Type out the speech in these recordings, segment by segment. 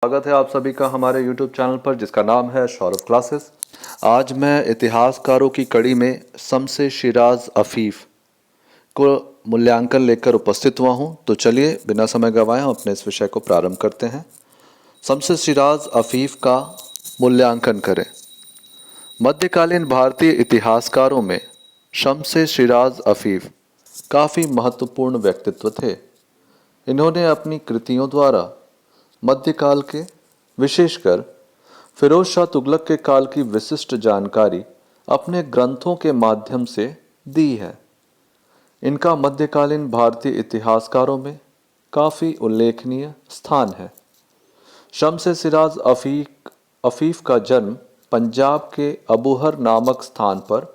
स्वागत है आप सभी का हमारे YouTube चैनल पर जिसका नाम है सौरभ क्लासेस। आज मैं इतिहासकारों की कड़ी में शम्स-ए शिराज अफीफ को मूल्यांकन लेकर उपस्थित हुआ हूं। तो चलिए बिना समय गंवाए हम अपने इस विषय को प्रारंभ करते हैं। शम्स-ए शिराज अफीफ का मूल्यांकन करें। मध्यकालीन भारतीय इतिहासकारों में शम्स-ए शिराज अफीफ काफ़ी महत्वपूर्ण व्यक्तित्व थे। इन्होंने अपनी कृतियों द्वारा मध्यकाल के, विशेषकर फिरोज शाह तुगलक के काल की विशिष्ट जानकारी अपने ग्रंथों के माध्यम से दी है। इनका मध्यकालीन भारतीय इतिहासकारों में काफ़ी उल्लेखनीय स्थान है। शम्स-ए शिराज अफीफ का जन्म पंजाब के अबूहर नामक स्थान पर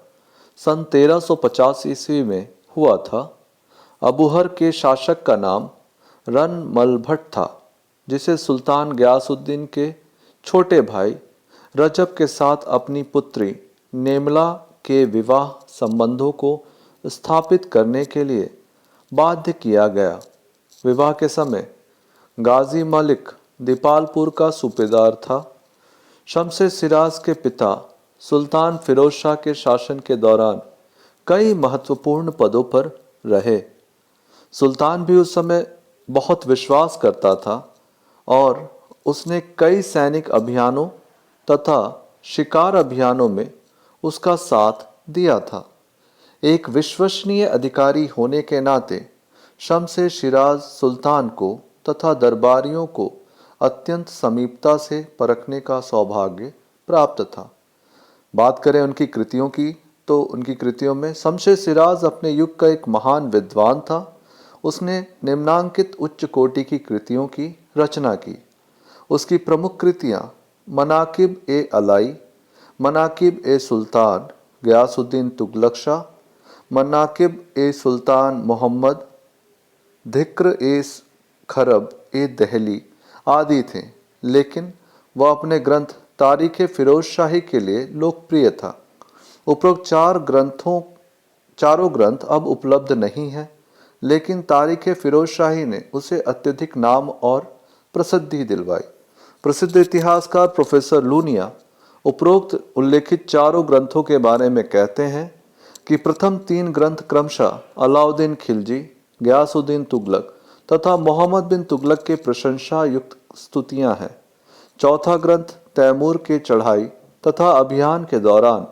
सन 1350 ईस्वी में हुआ था। अबूहर के शासक का नाम रन मलभट था, जिसे सुल्तान गयासुद्दीन के छोटे भाई रजब के साथ अपनी पुत्री नेमला के विवाह संबंधों को स्थापित करने के लिए बाध्य किया गया। विवाह के समय गाजी मलिक दीपालपुर का सूबेदार था। शम्स-ए शिराज के पिता सुल्तान फिरोज शाह के शासन के दौरान कई महत्वपूर्ण पदों पर रहे। सुल्तान भी उस समय बहुत विश्वास करता था और उसने कई सैनिक अभियानों तथा शिकार अभियानों में उसका साथ दिया था। एक विश्वसनीय अधिकारी होने के नाते शम्स-ए शिराज सुल्तान को तथा दरबारियों को अत्यंत समीपता से परखने का सौभाग्य प्राप्त था। बात करें उनकी कृतियों की, तो उनकी कृतियों में शम्स-ए शिराज अपने युग का एक महान विद्वान था। उसने निम्नांकित उच्च कोटि की कृतियों की रचना की। उसकी प्रमुख कृतियाँ मनाकिब-ए-अलाई, मनाकिब-ए-सुल्तान गयासुद्दीन तुगलक शाह, मनाकिब-ए-सुल्तान मोहम्मद, धिक्र-ए-खरब-ए-दहली आदि थे। लेकिन वह अपने ग्रंथ तारीख़ फिरोज शाही के लिए लोकप्रिय था। उपरोक्त चारों ग्रंथ अब उपलब्ध नहीं हैं, लेकिन तारीख़ फिरोज शाही ने उसे अत्यधिक नाम और प्रसिद्धि दिलवाई। प्रसिद्ध इतिहासकार प्रोफेसर लूनिया उपरोक्त उल्लेखित चारों ग्रंथों के बारे में कहते हैं कि प्रथम 3 ग्रंथ क्रमशः अलाउद्दीन खिलजी, गयासुद्दीन तुगलक तथा मोहम्मद बिन तुगलक के प्रशंसा युक्त स्तुतियां हैं। चौथा ग्रंथ तैमूर के चढ़ाई तथा अभियान के दौरान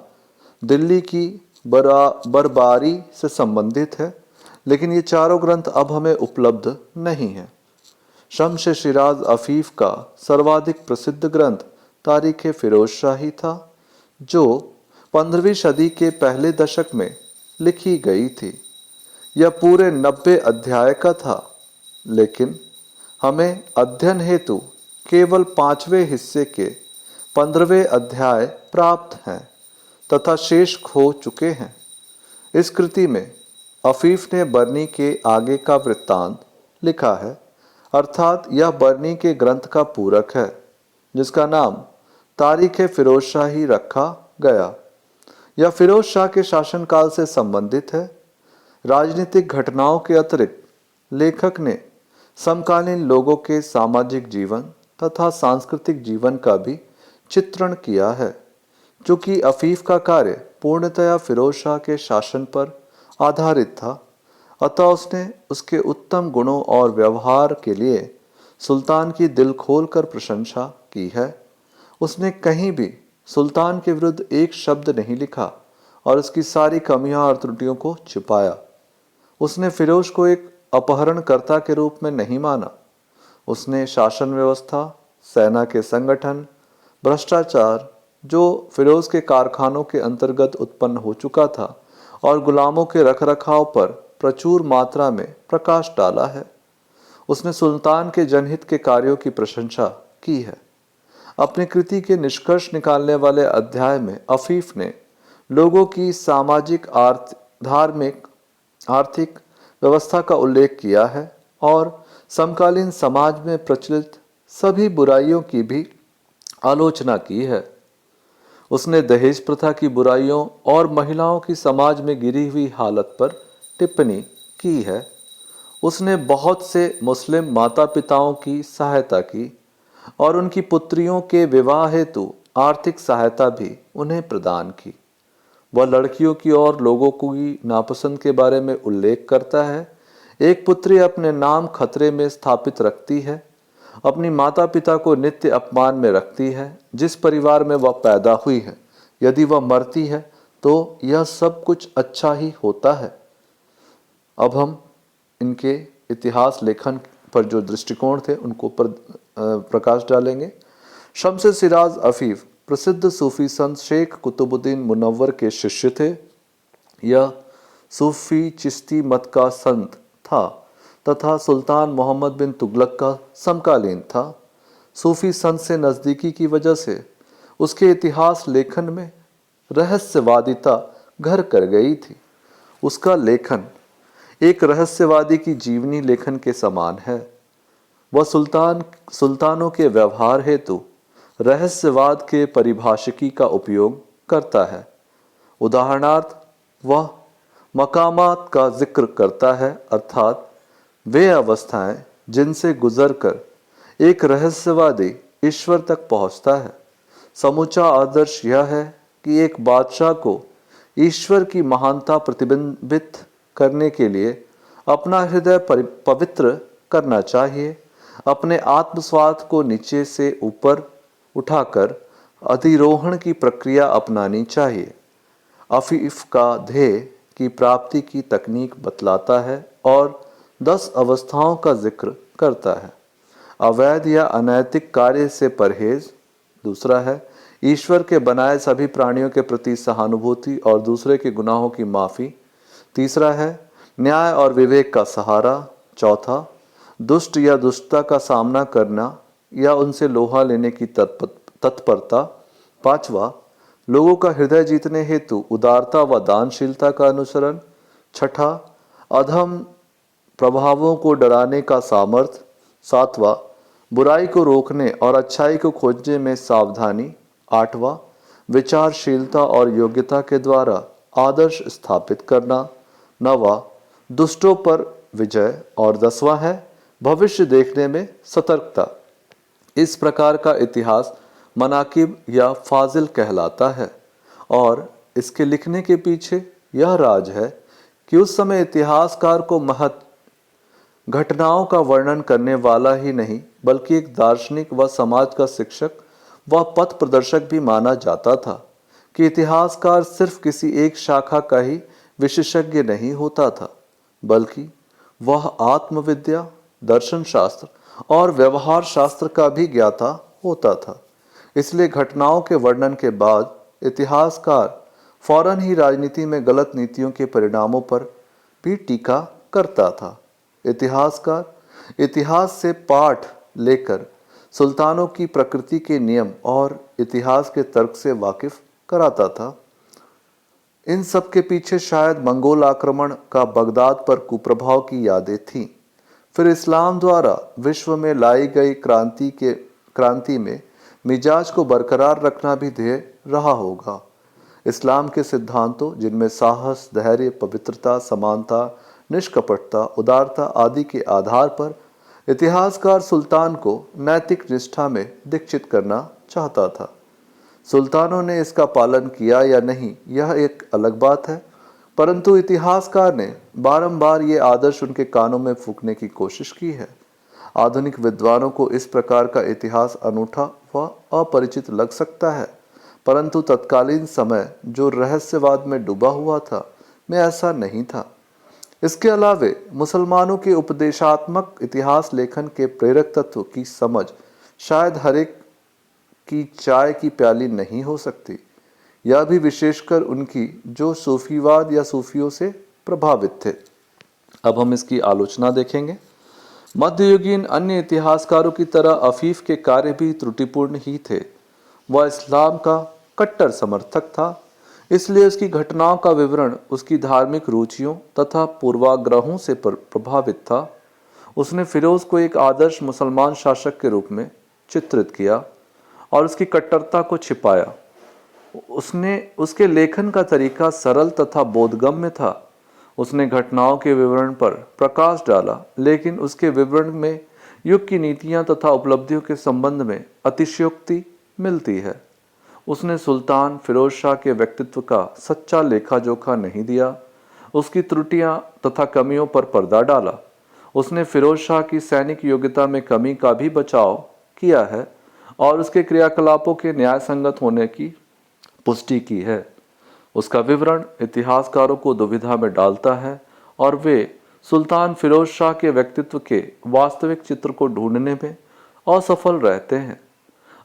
दिल्ली की बर्बारी से संबंधित है, लेकिन ये चारों ग्रंथ अब हमें उपलब्ध नहीं हैं। शम्स-ए शिराज अफीफ का सर्वाधिक प्रसिद्ध ग्रंथ तारीख़ फिरोज शाही था, जो 15वीं सदी के पहले दशक में लिखी गई थी। यह पूरे 90 अध्याय का था, लेकिन हमें अध्ययन हेतु केवल 5वें हिस्से के 15वें अध्याय प्राप्त हैं तथा शेष खो चुके हैं। इस कृति में अफीफ ने बरनी के आगे का वृत्तांत लिखा है, अर्थात यह बरनी के ग्रंथ का पूरक है, जिसका नाम तारीख़ फिरोज शाही रखा गया। यह फिरोज शाह के शासनकाल से संबंधित है। राजनीतिक घटनाओं के अतिरिक्त लेखक ने समकालीन लोगों के सामाजिक जीवन तथा सांस्कृतिक जीवन का भी चित्रण किया है। चूँकि अफीफ का कार्य पूर्णतया फिरोज शाह के शासन पर आधारित था, अतः उसने उसके उत्तम गुणों और व्यवहार के लिए सुल्तान की दिल खोलकर प्रशंसा की है। उसने कहीं भी सुल्तान के विरुद्ध एक शब्द नहीं लिखा और उसकी सारी कमियां और त्रुटियों को छिपाया। उसने फिरोज को एक अपहरणकर्ता के रूप में नहीं माना। उसने शासन व्यवस्था, सेना के संगठन, भ्रष्टाचार जो फिरोज के कारखानों के अंतर्गत उत्पन्न हो चुका था और गुलामों के रखरखाव पर प्रचुर मात्रा में प्रकाश डाला है। उसने सुल्तान के जनहित के कार्यों की प्रशंसा की है। अपनी कृति के निष्कर्ष निकालने वाले अध्याय में अफीफ ने लोगों की सामाजिक, धार्मिक, आर्थिक व्यवस्था का उल्लेख किया है और समकालीन समाज में प्रचलित सभी बुराइयों की भी आलोचना की है। उसने दहेज प्रथा की बुराइयों और महिलाओं की समाज में गिरी हुई हालत पर टिप्पणी की है। उसने बहुत से मुस्लिम माता पिताओं की सहायता की और उनकी पुत्रियों के विवाह हेतु आर्थिक सहायता भी उन्हें प्रदान की। वह लड़कियों की और लोगों की नापसंद के बारे में उल्लेख करता है। एक पुत्री अपने नाम खतरे में स्थापित रखती है, अपनी माता पिता को नित्य अपमान में रखती है। जिस परिवार में वह पैदा हुई है, यदि वह मरती है तो यह सब कुछ अच्छा ही होता है। अब हम इनके इतिहास लेखन पर जो दृष्टिकोण थे उनको पर प्रकाश डालेंगे। शम्स सिराज अफीफ प्रसिद्ध सूफी संत शेख कुतुबुद्दीन मुनव्वर के शिष्य थे। यह सूफी चिश्ती मत का संत था तथा सुल्तान मोहम्मद बिन तुगलक का समकालीन था। सूफी संत से नज़दीकी की वजह से उसके इतिहास लेखन में रहस्यवादिता घर कर गई थी। उसका लेखन एक रहस्यवादी की जीवनी लेखन के समान है। वह सुल्तानों के व्यवहार हेतु रहस्यवाद के परिभाषिकी का उपयोग करता है। उदाहरणार्थ वह मकामात का जिक्र करता है, अर्थात वे अवस्थाएं जिनसे गुजरकर एक रहस्यवादी ईश्वर तक पहुंचता है। समूचा आदर्श यह है कि एक बादशाह को ईश्वर की महानता प्रतिबिंबित करने के लिए अपना हृदय पवित्र करना चाहिए, अपने आत्मस्वार्थ को नीचे से ऊपर उठाकर अधिरोहण की प्रक्रिया अपनानी चाहिए। अफीफ का ध्येय की प्राप्ति की तकनीक बतलाता है और 10 अवस्थाओं का जिक्र करता है। अवैध या अनैतिक कार्य से परहेज, दूसरा है ईश्वर के बनाए सभी प्राणियों के प्रति सहानुभूति और दूसरे के गुनाहों की माफ़ी, तीसरा है न्याय और विवेक का सहारा, चौथा दुष्ट या दुष्टता का सामना करना या उनसे लोहा लेने की तत्परता, पांचवा लोगों का हृदय जीतने हेतु उदारता व दानशीलता का अनुसरण, छठा अधम प्रभावों को डराने का सामर्थ्य, सातवां बुराई को रोकने और अच्छाई को खोजने में सावधानी, आठवां विचारशीलता और योग्यता के द्वारा आदर्श स्थापित करना, नवा दुष्टों पर विजय और 10वां है भविष्य देखने में सतर्कता। इस प्रकार का इतिहास मनाकिब या फाजिल कहलाता है और इसके लिखने के पीछे यह राज है कि उस समय इतिहासकार को महत घटनाओं का वर्णन करने वाला ही नहीं बल्कि एक दार्शनिक व समाज का शिक्षक व पथ प्रदर्शक भी माना जाता था कि इतिहासकार सिर्फ किसी एक शाखा का ही विशेषज्ञ नहीं होता था बल्कि वह आत्मविद्या, दर्शन शास्त्र और व्यवहार शास्त्र का भी ज्ञाता होता था। इसलिए घटनाओं के वर्णन के बाद इतिहासकार फौरन ही राजनीति में गलत नीतियों के परिणामों पर भी टीका करता था। इतिहासकार इतिहास से पाठ लेकर सुल्तानों की प्रकृति के नियम और इतिहास के तर्क से वाकिफ कराता था। इन सब के पीछे शायद मंगोल आक्रमण का बगदाद पर कुप्रभाव की यादें थीं। फिर इस्लाम द्वारा विश्व में लाई गई क्रांति में मिजाज को बरकरार रखना भी ध्येय रहा होगा। इस्लाम के सिद्धांतों जिनमें साहस, धैर्य, पवित्रता, समानता, निष्कपटता, उदारता आदि के आधार पर इतिहासकार सुल्तान को नैतिक निष्ठा में दीक्षित करना चाहता था। सुल्तानों ने इसका पालन किया या नहीं यह एक अलग बात है, परंतु इतिहासकार ने बारंबार ये आदर्श उनके कानों में फूंकने की कोशिश की है। आधुनिक विद्वानों को इस प्रकार का इतिहास अनूठा व अपरिचित लग सकता है, परंतु तत्कालीन समय जो रहस्यवाद में डूबा हुआ था में ऐसा नहीं था। इसके अलावे मुसलमानों के उपदेशात्मक इतिहास लेखन के प्रेरक तत्व की समझ शायद हर एक की चाय की प्याली नहीं हो सकती, यह भी विशेषकर उनकी जो सूफीवाद या सूफियों से प्रभावित थे। अब हम इसकी आलोचना देखेंगे। मध्ययुगीन अन्य इतिहासकारों की तरह अफीफ के कार्य भी त्रुटिपूर्ण ही थे। वह इस्लाम का कट्टर समर्थक था, इसलिए उसकी घटनाओं का विवरण उसकी धार्मिक रुचियों तथा पूर्वाग्रहों से प्रभावित था। उसने फिरोज को एक आदर्श मुसलमान शासक के रूप में चित्रित किया और उसकी कट्टरता को छिपाया। उसके लेखन का तरीका सरल तथा बोधगम्य था। उसने घटनाओं के विवरण पर प्रकाश डाला, लेकिन उसके विवरण में युग की नीतियां तथा उपलब्धियों के संबंध में अतिशयोक्ति मिलती है। उसने सुल्तान फिरोज शाह के व्यक्तित्व का सच्चा लेखा जोखा नहीं दिया, उसकी त्रुटियां तथा कमियों पर पर्दा डाला। उसने फिरोज शाह की सैनिक योग्यता में कमी का भी बचाव किया है और उसके क्रियाकलापों के न्याय संगत होने की पुष्टि की है। उसका विवरण इतिहासकारों को दुविधा में डालता है और वे सुल्तान फिरोज शाह के व्यक्तित्व के वास्तविक चित्र को ढूंढने में असफल रहते हैं।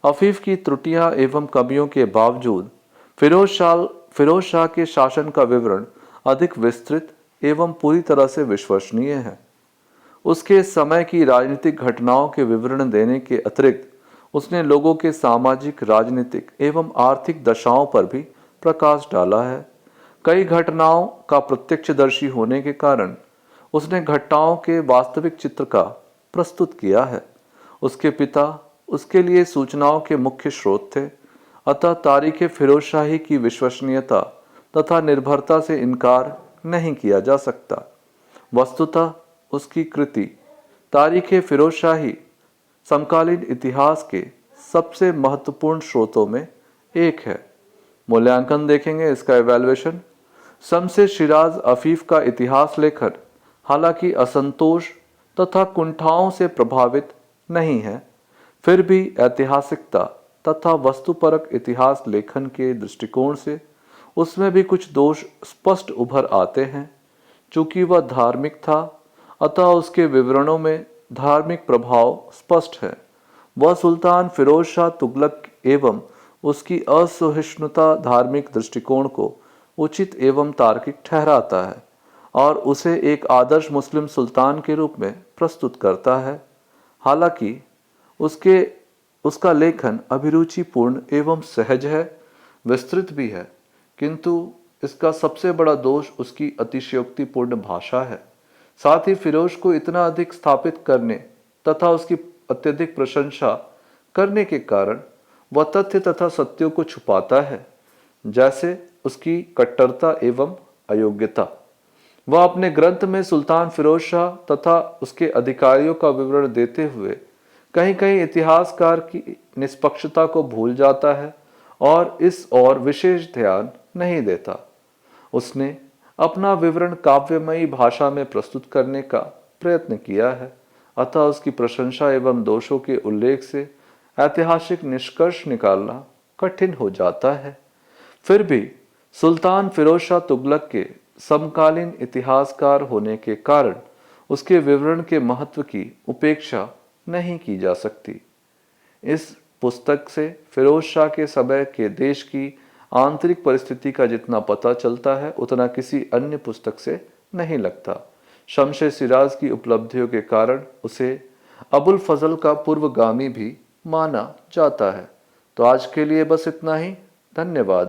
अफीफ की त्रुटियां एवं कमियों के बावजूद फिरोज शाह के शासन का विवरण अधिक विस्तृत एवं पूरी तरह से विश्वसनीय है। उसके समय की राजनीतिक घटनाओं के विवरण देने के अतिरिक्त उसने लोगों के सामाजिक, राजनीतिक एवं आर्थिक दशाओं पर भी प्रकाश डाला है। कई घटनाओं का प्रत्यक्षदर्शी होने के कारण उसने घटनाओं के वास्तविक चित्र का प्रस्तुत किया है। उसके पिता उसके लिए सूचनाओं के मुख्य स्रोत थे, अतः तारीख फिरोजशाही की विश्वसनीयता तथा निर्भरता से इनकार नहीं किया जा सकता। वस्तुतः उसकी कृति तारीख फिरोजशाही समकालीन इतिहास के सबसे महत्वपूर्ण स्रोतों में एक है। मूल्यांकन देखेंगे इसका इवैल्यूएशन। शमसे शिराज अफीफ का इतिहास लेखन हालांकि असंतोष तथा कुंठाओं से प्रभावित नहीं है, फिर भी ऐतिहासिकता तथा वस्तुपरक इतिहास लेखन के दृष्टिकोण से उसमें भी कुछ दोष स्पष्ट उभर आते हैं। चूंकि वह धार्मिक था, अतः उसके विवरणों में धार्मिक प्रभाव स्पष्ट है। वह सुल्तान फिरोज शाह तुगलक एवं उसकी असहिष्णुता धार्मिक दृष्टिकोण को उचित एवं तार्किक ठहराता है और उसे एक आदर्श मुस्लिम सुल्तान के रूप में प्रस्तुत करता है। हालांकि उसका लेखन अभिरुचिपूर्ण एवं सहज है, विस्तृत भी है, किंतु इसका सबसे बड़ा दोष उसकी अतिशयोक्तिपूर्ण भाषा है। साथ ही फिरोज को इतना अधिक स्थापित करने तथा उसकी अत्यधिक प्रशंसा करने के कारण वह तथ्य तथा सत्यों को छुपाता है, जैसे उसकी कट्टरता एवं अयोग्यता। वह अपने ग्रंथ में सुल्तान फिरोज शाह तथा उसके अधिकारियों का विवरण देते हुए कहीं कहीं इतिहासकार की निष्पक्षता को भूल जाता है और इस ओर विशेष ध्यान नहीं देता। उसने अपना विवरण काव्यमयी भाषा में प्रस्तुत करने का प्रयत्न किया है, अतः उसकी प्रशंसा एवं दोषों के उल्लेख से ऐतिहासिक निष्कर्ष निकालना कठिन हो जाता है। फिर भी सुल्तान फिरोज शाह तुगलक के समकालीन इतिहासकार होने के कारण उसके विवरण के महत्व की उपेक्षा नहीं की जा सकती। इस पुस्तक से फिरोज शाह के समय के देश की आंतरिक परिस्थिति का जितना पता चलता है उतना किसी अन्य पुस्तक से नहीं लगता। शमशे सिराज की उपलब्धियों के कारण उसे अबुल फजल का पूर्वगामी भी माना जाता है। तो आज के लिए बस इतना ही। धन्यवाद।